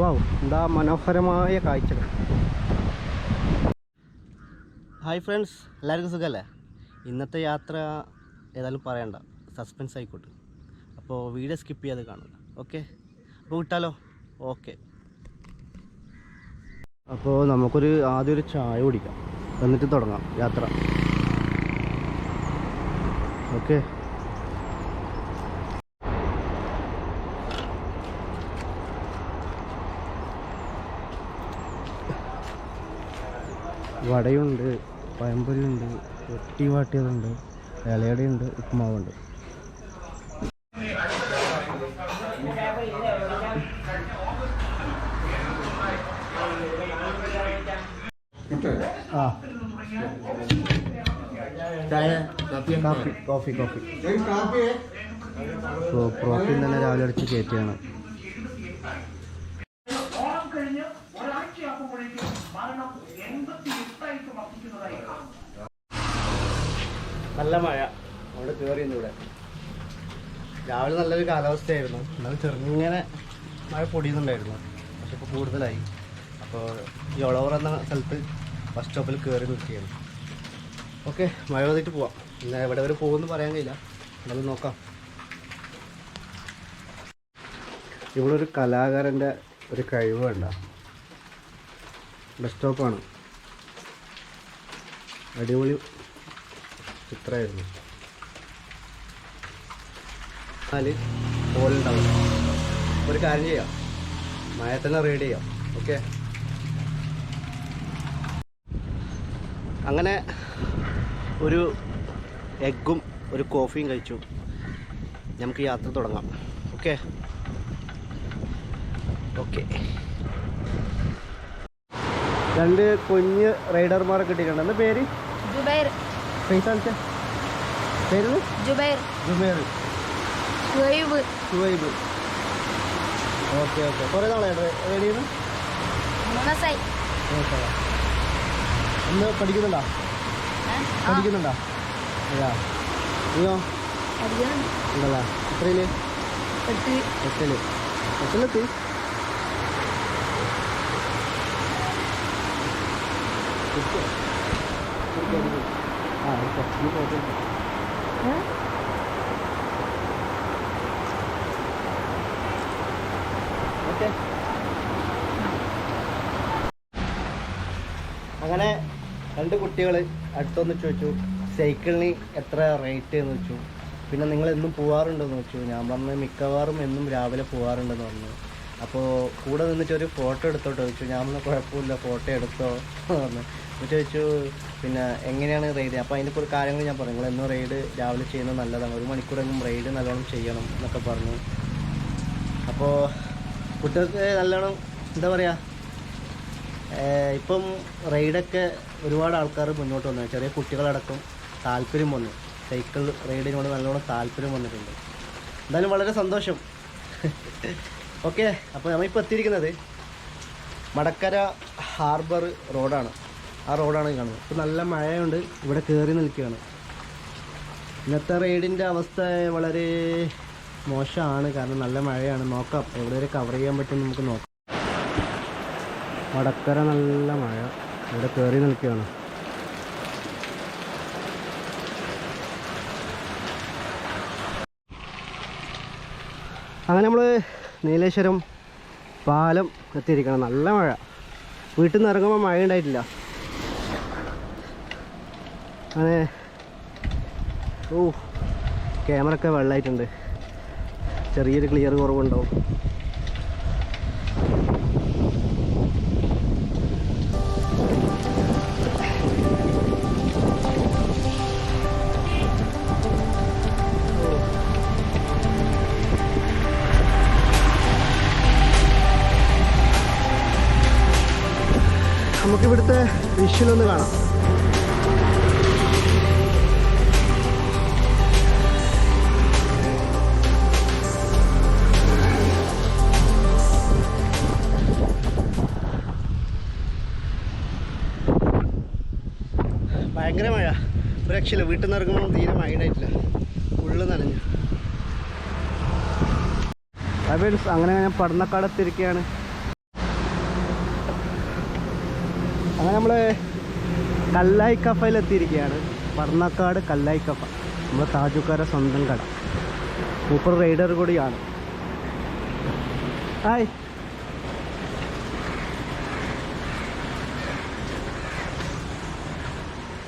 വാവ്, എന്താ മനോഹരമായ കാഴ്ചകൾ. ഹായ് ഫ്രണ്ട്സ്, എല്ലാവർക്കും സുഖമല്ലേ? ഇന്നത്തെ യാത്ര ഏതായാലും പറയണ്ട, സസ്പെൻസ് ആയിക്കോട്ടെ. അപ്പോൾ വീഡിയോ സ്കിപ്പ് ചെയ്യാതെ കാണുക. ഓക്കെ, അപ്പോൾ വിട്ടാലോ? ഓക്കെ. അപ്പോൾ ആദ്യം ഒരു ചായ കുടിക്കാം, എന്നിട്ട് തുടങ്ങാം യാത്ര. ഓക്കെ. വടയുണ്ട്, പഴംപൊരിയുണ്ട്, വെട്ടി വാട്ടിയതുണ്ട്, ഇലയടയുണ്ട്, ഉപ്പുമാവുണ്ട്. ആ, കോഫി. പ്രോട്ടീൻ തന്നെ രാവിലെ അടിച്ച് കയറ്റിയാണ്. നല്ല മഴ അവിടെ കയറിയിരുന്നു. ഇവിടെ രാവിലെ നല്ലൊരു കാലാവസ്ഥയായിരുന്നു, എന്നാലും ചെറുങ്ങനെ മഴ പൊടിയുന്നുണ്ടായിരുന്നു. പക്ഷെ ഇപ്പോൾ കൂടുതലായി. അപ്പോൾ ഈ ഒളവർ എന്ന സ്ഥലത്ത് ബസ് സ്റ്റോപ്പിൽ കയറി നിർത്തിയാണ്. ഓക്കെ, മഴ വന്നിട്ട് പോവാം. പിന്നെ എവിടെ വരെ പോകുമെന്ന് പറയാൻ കഴിയില്ല, എന്നാലും നോക്കാം. ഇവിടെ ഒരു കലാകാരൻ്റെ ഒരു കഴിവ് വേണ്ട. ബസ് സ്റ്റോപ്പാണ്, അടിപൊളി ചിത്രമായിരുന്നു. പോലുണ്ടാവും. ഒരു കാര്യം ചെയ്യാം, മഴ തന്നെ റെഡി ചെയ്യാം. ഓക്കെ, അങ്ങനെ ഒരു എഗ്ഗും ഒരു കോഫിയും കഴിച്ചു. നമുക്ക് യാത്ര തുടങ്ങാം. ഓക്കെ. രണ്ട് കുഞ്ഞ് റൈഡർമാരെ കിട്ടിയിട്ടുണ്ട്. എന്താ പേര്? ജുബൈർ. പേര് ജുബൈർ. സുഹൈബ്. ഓക്കെ. കുറേ നാളായിട്ട് റൈഡ് ചെയ്യുന്നു? 3 മാസമായി. ഒന്ന് പഠിക്കുന്നുണ്ടോ? അതെയാ, നീയോ? ഉണ്ടല്ലോ. എത്രയില്? 8ലെത്തി. അങ്ങനെ രണ്ട് കുട്ടികൾ അടുത്തൊന്ന് ചോദിച്ചു, സൈക്കിളിന് എത്ര റേറ്റ് എന്ന് വെച്ചു. പിന്നെ നിങ്ങൾ എന്നും പോകാറുണ്ടെന്ന് വെച്ചു. ഞാൻ പറഞ്ഞു മിക്കവാറും എന്നും രാവിലെ പോകാറുണ്ടെന്ന് പറഞ്ഞു. അപ്പോൾ കൂടെ നിന്നിട്ട് ഒരു ഫോട്ടോ എടുത്തോട്ടോ ചോദിച്ചു. ഞാൻ പറഞ്ഞു കുഴപ്പമില്ല, ഫോട്ടോ എടുത്തോ പറഞ്ഞു. അപ്പോൾ ചോദിച്ചു പിന്നെ എങ്ങനെയാണ് റൈഡ്. അപ്പോൾ അതിൻ്റെ ഒരു കാര്യങ്ങൾ ഞാൻ പറഞ്ഞു, നിങ്ങൾ എന്നും റൈഡ് രാവിലെ ചെയ്യുന്നത് നല്ലതാണ്, 1 മണിക്കൂറെങ്കിലും റൈഡ് നല്ലോണം ചെയ്യണം എന്നൊക്കെ പറഞ്ഞു. അപ്പോൾ കുട്ടികൾക്ക് നല്ലോണം എന്താ പറയുക, ഇപ്പം റൈഡൊക്കെ ഒരുപാട് ആൾക്കാർ മുന്നോട്ട് വന്നു. ചെറിയ കുട്ടികളടക്കം താല്പര്യം വന്നു. സൈക്കിൾ റൈഡിനോട് നല്ലോണം താല്പര്യം വന്നിട്ടുണ്ട്. എന്തായാലും വളരെ സന്തോഷം. ഓക്കെ, അപ്പോൾ നമ്മളിപ്പോൾ എത്തിയിരിക്കുന്നത് മടക്കര ഹാർബർ റോഡാണ്. ആ റോഡാണ് കാണുന്നത്. ഇപ്പോൾ നല്ല മഴയുണ്ട്, ഇവിടെ കയറി നിൽക്കുകയാണ്. ഇന്നത്തെ റൈഡിൻ്റെ അവസ്ഥ വളരെ മോശമാണ്, കാരണം നല്ല മഴയാണ്. നോക്കാം എവിടെ വരെ കവർ ചെയ്യാൻ പറ്റും നമുക്ക് നോക്കാം. മടക്കര നല്ല മഴ, ഇവിടെ കയറി നിൽക്കുകയാണ്. അങ്ങനെ നമ്മൾ നീലേശ്വരം പാലം എത്തിയിരിക്കണം. നല്ല മഴ, വീട്ടിൽ നിന്ന് ഇറങ്ങുമ്പോൾ മഴ ഉണ്ടായിട്ടില്ല. അങ്ങനെ ക്യാമറ ഒക്കെ വെള്ളമായിട്ടുണ്ട്, ചെറിയൊരു ക്ലിയർ കുറവുണ്ടാവും. നമുക്കിവിടുത്തെ വിഷ്വലൊന്ന് കാണാം. ഭയങ്കര മഴ, ഒരു രക്ഷയില്ല. വീട്ടിൽ നിന്ന് ഇറങ്ങുമ്പോൾ തീരെ മഴ ഉണ്ടായിട്ടില്ല, ഫുള്ള് നനഞ്ഞു. അങ്ങനെ ഞാൻ പടന്നക്കാടെത്തിരിക്കുകയാണ്. അങ്ങനെ നമ്മൾ കല്ലായി കഫയിലെത്തിയിരിക്കുകയാണ്. പർണക്കാട് കല്ലായി കഫ, നമ്മുടെ താജുക്കാരെ സ്വന്തം കട. സൂപ്പർ റൈഡർ കൂടിയാണ്. ഹായ്,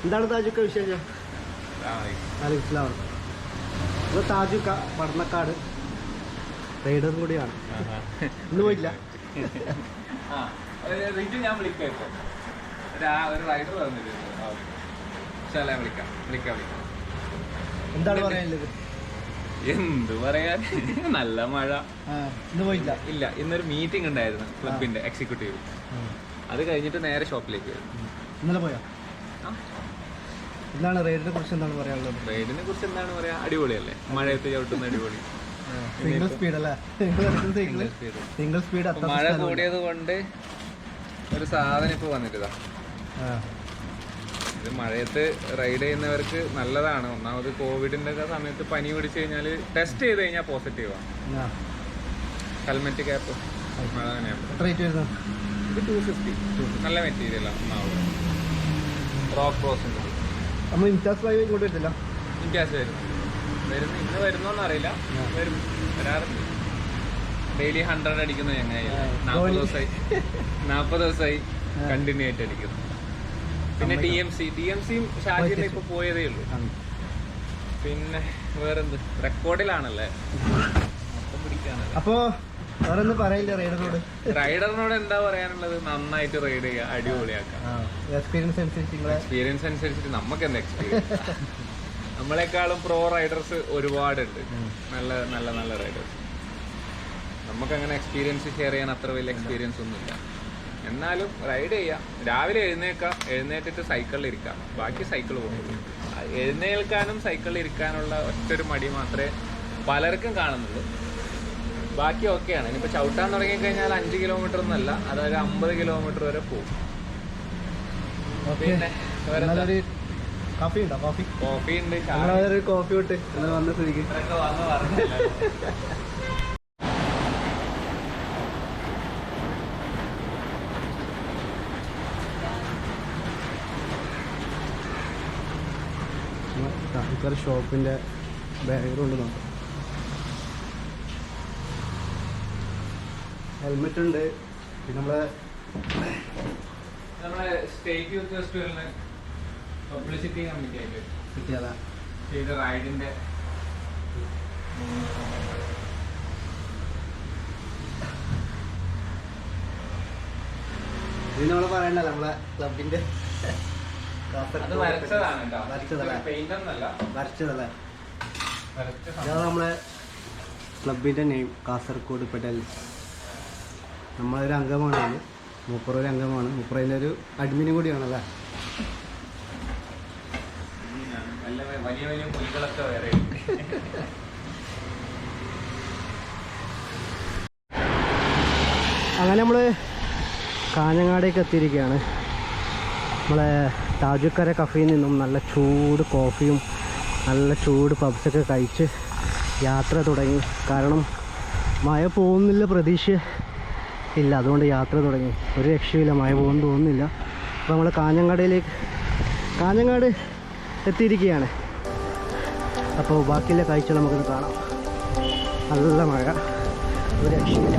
എന്താണ് താജുക്ക വിശേഷം? അലൈഹിസ്ലാം. ഇത് താജുക്ക പർണക്കാട് റൈഡർ കൂടിയാണ്. ഇന്ന് പോയില്ല. ഞാൻ വിളിക്കാം. ഒരു റൈഡർ വിളിക്കാം. എന്താണ് പറയാനുള്ളത്? എന്ത് പറയാൻ, നല്ല മഴ. ഇന്ന് പോയില്ല. ഇല്ല, ഇന്നൊരു മീറ്റിംഗ് ഉണ്ടായിരുന്നു ക്ലബിന്റെ എക്സിക്യൂട്ടീവ്. അത് കഴിഞ്ഞിട്ട് നേരെ ഷോപ്പിലേക്ക് വരും. ഇന്നലെ പോയോ? എന്താണ് റൈഡിനെ കുറിച്ച് എന്താണ് പറയാനുള്ളത്? റൈഡിനെ കുറിച്ച് എന്താണ് പറയാ, അടിപൊളിയല്ലേ, മഴയത്ത് ചവിട്ടുന്ന അടിപൊളി. സിംഗിൾ സ്പീഡ് അല്ലേ? Single speed. മഴ കൂടിയത് കൊണ്ട് ഒരു സാധനം ഇപ്പൊ വന്നിട്ടാ. ഇത് മഴയത്ത് റൈഡ് ചെയ്യുന്നവർക്ക് നല്ലതാണ്. ഒന്നാമത് കോവിഡിന്റെ സമയത്ത് പനി പിടിച്ചു കഴിഞ്ഞാൽ ടെസ്റ്റ് ചെയ്ത് കഴിഞ്ഞാൽ പോസിറ്റീവാണ്. ഹെൽമെറ്റ് ക്യാപ്പ് മഴ തന്നെയാണ്. ഇത് 250. നല്ല മെറ്റീരിയലാണ്. റോക്ക് ക്രോസിൻ്റെ നമ്മൾ ഇംതിയാസ് ഭായി ഇങ്ങോട്ട് വരുന്നില്ല. ഇംതിയാസ് വരുന്നു. ഇന്ന് വരുന്നോന്ന് അറിയില്ല, വരും, വരാറുണ്ട്. ഡെയിലി 100 അടിക്കുന്നു ചങ്ങായി. 40 ദിവസമായി കണ്ടിന്യൂ ആയിട്ട് അടിക്കുന്നു. പിന്നെ DMCയും ഷാജിന്റെ ഇപ്പൊ പോയതേ ഉള്ളൂ. പിന്നെ വേറെന്ത്, റെക്കോർഡിലാണല്ലേ, മൊത്തം പിടിക്കാനല്ലേ. അപ്പൊ വേറൊന്നും പറയില്ല റൈഡറിനോട് എന്താ പറയാനുള്ളത്? നന്നായിട്ട് റൈഡ് ചെയ്യുക, അടിപൊളിയാക്കാം. എക്സ്പീരിയൻസ് അനുസരിച്ചിട്ട് നമുക്ക് എന്താ എക്സ്പീരിയൻസ്. നമ്മളെക്കാളും പ്രോ റൈഡേഴ്സ് ഒരുപാടുണ്ട്, നല്ല നല്ല നല്ല റൈഡേഴ്സ്. നമുക്കങ്ങനെ എക്സ്പീരിയൻസ് ഷെയർ ചെയ്യാൻ അത്ര വലിയ എക്സ്പീരിയൻസ് ഒന്നുമില്ല. എന്നാലും റൈഡ് ചെയ്യാം. രാവിലെ എഴുന്നേറ്റിട്ട് സൈക്കിളിൽ ഇരിക്കാം, ബാക്കി സൈക്കിൾ പോകും. എഴുന്നേൽക്കാനും സൈക്കിളിൽ ഇരിക്കാനുള്ള ഒറ്റൊരു മടി മാത്രമേ പലർക്കും കാണുന്നുള്ളൂ. ബാക്കി ഓക്കെയാണ്. ഇനിയിപ്പോൾ ചവിട്ടാൻ തുടങ്ങിക്കഴിഞ്ഞാൽ 5 കിലോമീറ്റർ ഒന്നല്ല, അതൊരു 50 കിലോമീറ്റർ വരെ പോകും. പിന്നെ കോഫി ഉണ്ടോ? കോഫി ഉണ്ട്. കോഫി വിട്ട് വന്ന സ്ഥിതിക്ക് ഷോപ്പിന്റെ ബാക്ക്ഗ്രൗണ്ട് നോക്കാം. ഹെൽമെറ്റ് ഉണ്ട്. പിന്നെ നമ്മളെ സ്റ്റേറ്റ് യൂത്ത് ഫെസ്റ്റിവലിന് പബ്ലിസിറ്റി കമ്മിറ്റി ആയിട്ട് ചെയ്ത റൈഡിന്റെ ഇത് നമ്മള് പറയണ്ടല്ലോ, നമ്മളെ ക്ലബിന്റെ നമ്മളെ ക്ലബിന്റെ നെയിം കാസർഗോഡ് പെഡൽസ്. നമ്മളൊരു അംഗമാണ്. അതിൽ മൂപ്പറൊരു അംഗമാണ്. മൂപ്പറതിൻ്റെ ഒരു അഡ്മിനും കൂടിയാണല്ലേ. വലിയ വലിയ പുലികളൊക്കെ വേറെ. അങ്ങനെ നമ്മൾ കാഞ്ഞങ്ങാടേക്ക് എത്തിയിരിക്കുകയാണ്. നമ്മളെ താജുക്കര കഫയിൽ നിന്നും നല്ല ചൂട് കോഫിയും നല്ല ചൂട് പബ്സൊക്കെ കഴിച്ച് യാത്ര തുടങ്ങി. കാരണം മഴ പോകുന്നില്ല, പ്രതീക്ഷ ഇല്ല, അതുകൊണ്ട് യാത്ര തുടങ്ങി. ഒരു രക്ഷയില്ല, മഴ പോകുമെന്ന് തോന്നുന്നില്ല. അപ്പോൾ നമ്മൾ കാഞ്ഞങ്ങാട് എത്തിയിരിക്കുകയാണ്. അപ്പോൾ ബാക്കിയുള്ള കാഴ്ച നമുക്കിത് കാണാം. നല്ല മഴ, ഒരു രക്ഷയില്ല.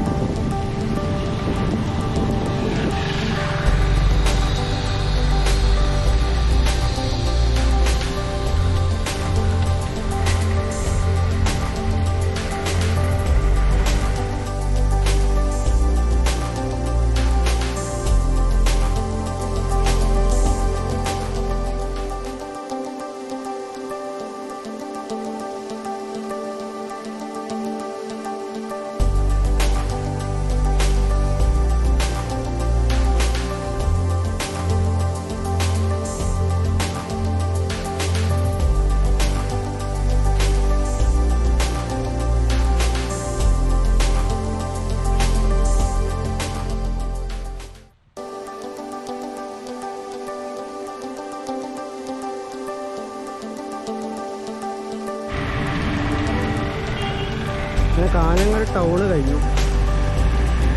അങ്ങനെ കാഞ്ഞങ്ങാട് ടൗണ് കഴിഞ്ഞു.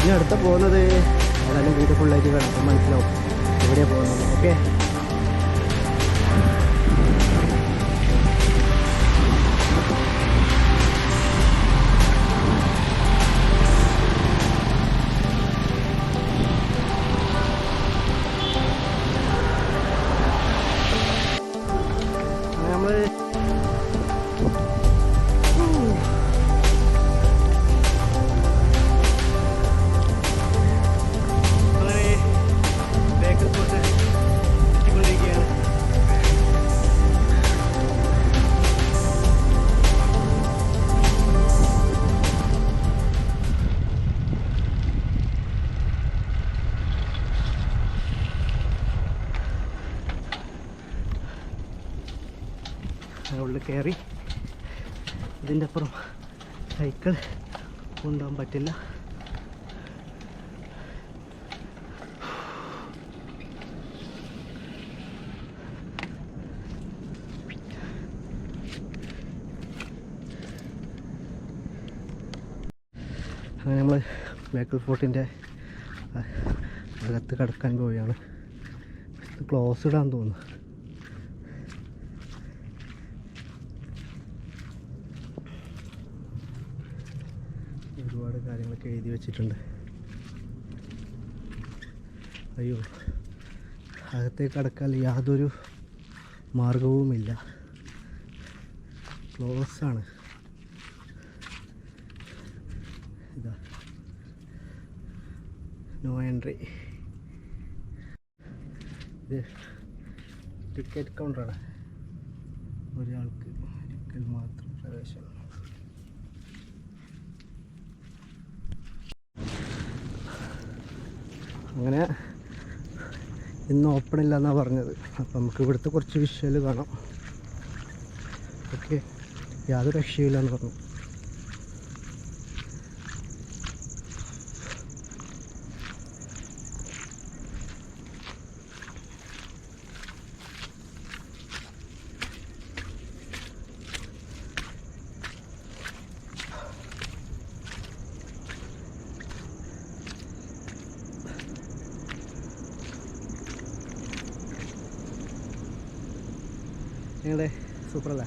ഇനി അടുത്ത പോകുന്നത് ഏതായാലും ബ്യൂട്ടിഫുള്ളായിട്ട് കിടക്കും, മനസ്സിലാവും. എവിടെയാണ് പോകുന്നത്. ഓക്കെ, നമ്മൾ ഉള്ളിൽ കയറി. ഇതിൻ്റെ അപ്പുറം സൈക്കിൾ കൊണ്ടുപോകാൻ പറ്റില്ല. അങ്ങനെ നമ്മൾ ബേക്കൽ ഫോർട്ടിൻ്റെ അകത്ത് കിടക്കാൻ പോവുകയാണ്. ക്ലോസ് ഇടാൻ തോന്നുന്നു. ഒരുപാട് കാര്യങ്ങളൊക്കെ എഴുതി വെച്ചിട്ടുണ്ട്. അയ്യോ, അകത്തേക്ക് കടക്കാൻ യാതൊരു മാർഗവുമില്ല, ക്ലോസ് ആണ്. ഇതാ നോ എൻട്രി. ഇത് ടിക്കറ്റ് കൗണ്ടറാണ്. ഒരാൾക്ക് ഒരിക്കൽ മാത്രം പ്രവേശനം. അങ്ങനെ ഇന്ന് ഓപ്പൺ ഇല്ല എന്നാണ് പറഞ്ഞത്. അപ്പം നമുക്ക് ഇവിടുത്തെ കുറച്ച് വിഷ്വൽ കാണാം. ഓക്കെ, യാതൊരു രക്ഷയില്ല എന്ന് പറഞ്ഞു. നിങ്ങളുടെ സൂപ്പറല്ലേ?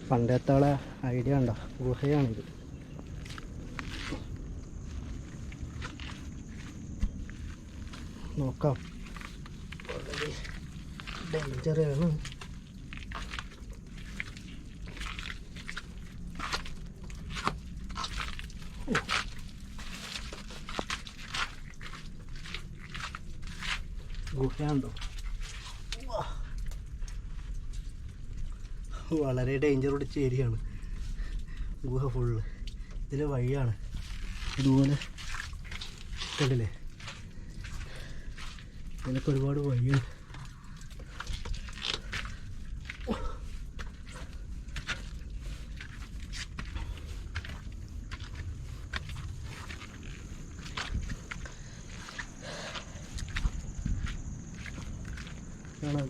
പണ്ടത്തെ ഐഡിയ ഉണ്ടോ? ഗുഹയാണിത്. നോക്കാം. ഡേഞ്ചറാണ്. ഗുഹയുണ്ടോ? വളരെ ഡേഞ്ചർ പിടിച്ച ഏരിയയാണ് ഗുഹ ഫുള്ള്. ഇതിൽ വഴിയാണ് ഇതുപോലെ കണ്ടില്ലേ? ഇതിലൊക്കെ ഒരുപാട് വഴിയാണ്.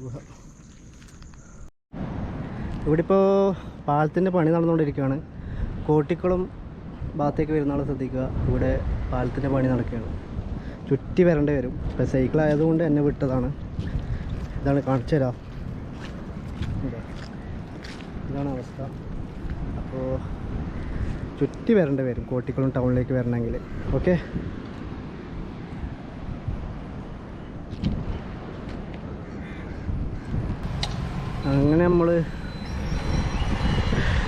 ഗുഹ ഇവിടെ ഇപ്പോൾ പാലത്തിൻ്റെ പണി നടന്നുകൊണ്ടിരിക്കുകയാണ്. കോട്ടിക്കുളം ഭാഗത്തേക്ക് വരുന്ന ആൾ ശ്രദ്ധിക്കുക, ഇവിടെ പാലത്തിൻ്റെ പണി നടക്കുകയാണ്. ചുറ്റി വരേണ്ടി വരും. ഇപ്പോൾ സൈക്കിൾ ആയതുകൊണ്ട് എന്നെ വിട്ടതാണ്. ഇതാണ് കാണിച്ചു തരാം. ഇതാണ് അവസ്ഥ. അപ്പോൾ ചുറ്റി വരേണ്ടി വരും കോട്ടിക്കുളം ടൗണിലേക്ക് വരണമെങ്കിൽ. ഓക്കെ, അങ്ങനെ നമ്മൾ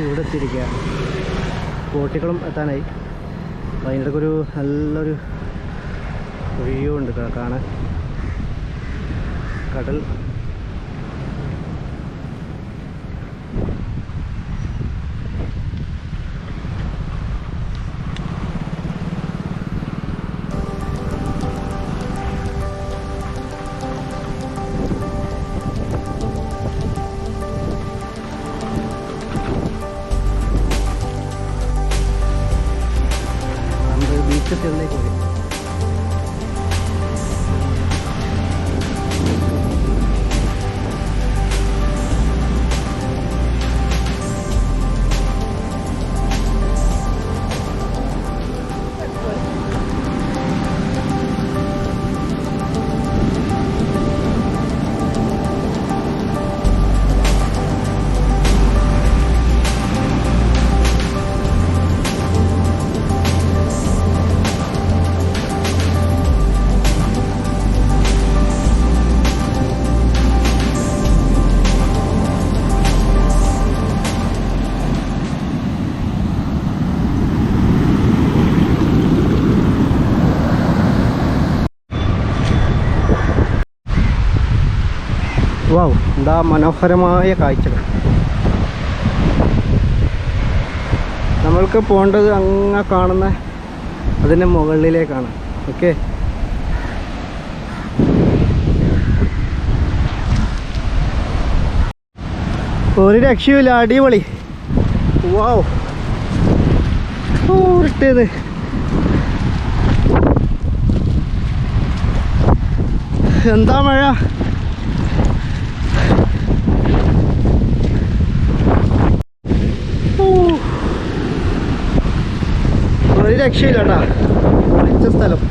ഇവിടെ എത്തിയിരിക്കുകയാണ്. കോട്ടിക്കുളം എത്താനായി. അപ്പോൾ അതിൻ്റെ ഒരു നല്ലൊരു വ്യൂ ഉണ്ട് കാണാൻ. കടൽ ബീച്ചൊക്കെ പോയി. എന്താ മനോഹരമായ കാഴ്ചകൾ. നമ്മൾക്ക് പോകേണ്ടത് അങ്ങ് കാണുന്ന അതിൻ്റെ മുകളിലേക്കാണ്. ഓക്കെ, ഒരു രക്ഷയുമില്ല, അടിപൊളി. വാവ്, ഇട്ടത് എന്താ മഴ. ഒരു രക്ഷയില്ല കേട്ടാ, പൊളിച്ച സ്ഥലം.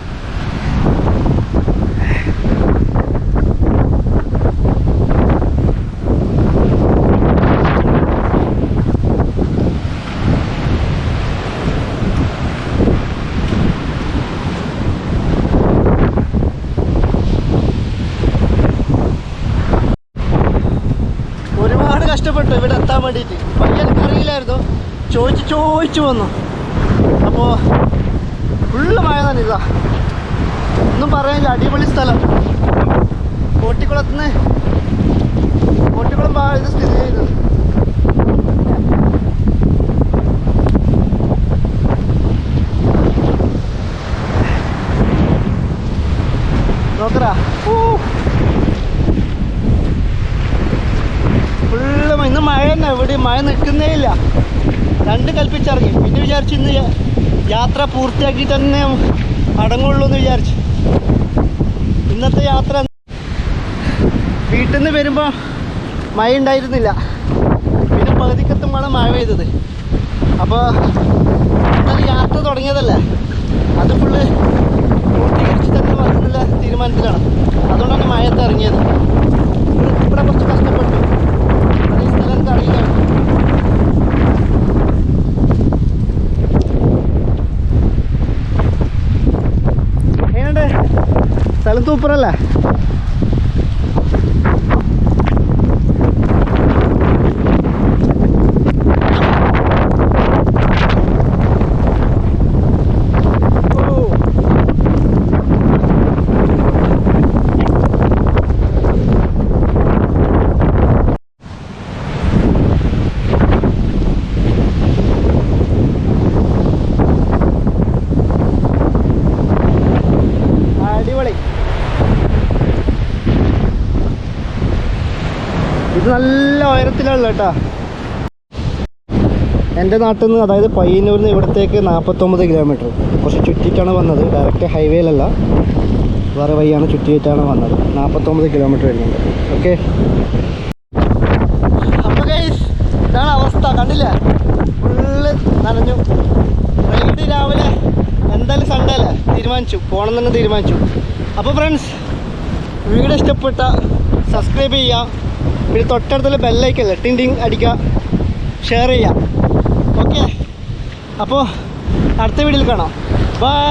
ഒരുപാട് കഷ്ടപ്പെട്ടു ഇവിടെ എത്താൻ വേണ്ടിയിട്ട്. വഴി എനിക്ക് അറിയില്ലായിരുന്നു, ചോദിച്ചു വന്നു. അപ്പോൾ ഫുള്ള് മഴ തന്നെ. ഇതാ ഒന്നും പറയാനില്ല, അടിപൊളി സ്ഥലം. കോട്ടിക്കുളം ഇത് സ്ഥിതി ചെയ്യുന്നത്. നോക്കറാ, ഫുള്ള് ഇന്ന് മഴ തന്നെ. ഇവിടെ മഴ നിൽക്കുന്നേ ഇല്ല. രണ്ട് കൽപ്പിച്ചിറങ്ങി. പിന്നെ വിചാരിച്ചു ഇന്ന് യാത്ര പൂർത്തിയാക്കിയിട്ട് തന്നെ അടങ്ങുള്ളൂ എന്ന് വിചാരിച്ചു. ഇന്നത്തെ യാത്ര വീട്ടിൽ നിന്ന് വരുമ്പോൾ മഴ ഉണ്ടായിരുന്നില്ല. പിന്നെ പകുതിക്കെത്തുമ്പോഴാണ് മഴ പെയ്തത്. അപ്പോൾ ഇന്നലെ യാത്ര തുടങ്ങിയതല്ലേ, അത് ഫുള്ള് പൂർത്തീകരിച്ച് തന്നെ മറന്നില്ല തീരുമാനത്തിലാണ്. അതുകൊണ്ടാണ് മഴയത്ത് ഇറങ്ങിയത്. ഇവിടെ കുറച്ച് കഷ്ടപ്പെട്ടു. ഈ സ്ഥലം എനിക്ക് അറിയില്ല. എങ്ങനെയുണ്ട് സ്ഥലം? സൂപ്പറല്ലേ? അടിപൊളി. ഇത് നല്ല ഉയരത്തിലുള്ള കേട്ടോ. എൻ്റെ നാട്ടിൽ നിന്ന്, അതായത് പയ്യന്നൂരിൽ നിന്ന് ഇവിടത്തേക്ക് 49 കിലോമീറ്റർ. കുറച്ച് ചുറ്റിയിട്ടാണ് വന്നത്, ഡയറക്റ്റ് ഹൈവേയിലല്ല, വേറെ വഴിയാണ് ചുറ്റിയിട്ടാണ് വന്നത്. 49 കിലോമീറ്റർ വരുന്നുണ്ട്. ഓക്കെ, അപ്പോൾ ഗൈസ് ഇതാണ് അവസ്ഥ. കണ്ടില്ലേ, ഫുള്ള് നനഞ്ഞു. റൈഡ് രാവിലെ എന്തായാലും സൺഡേ അല്ലേ, പോകണം തന്നെ തീരുമാനിച്ചു. അപ്പോൾ ഫ്രണ്ട്സ്, വീഡിയോ ഇഷ്ടപ്പെട്ട സബ്സ്ക്രൈബ് ചെയ്യുക. പിന്നെ തൊട്ടടുത്തുള്ള ബെല്ലൈക്കല്ലേ ടിങ് അടിക്കുക, ഷെയർ ചെയ്യുക. ഓക്കെ, അപ്പോൾ അടുത്ത വീഡിയോയിൽ കാണാം. ബൈ.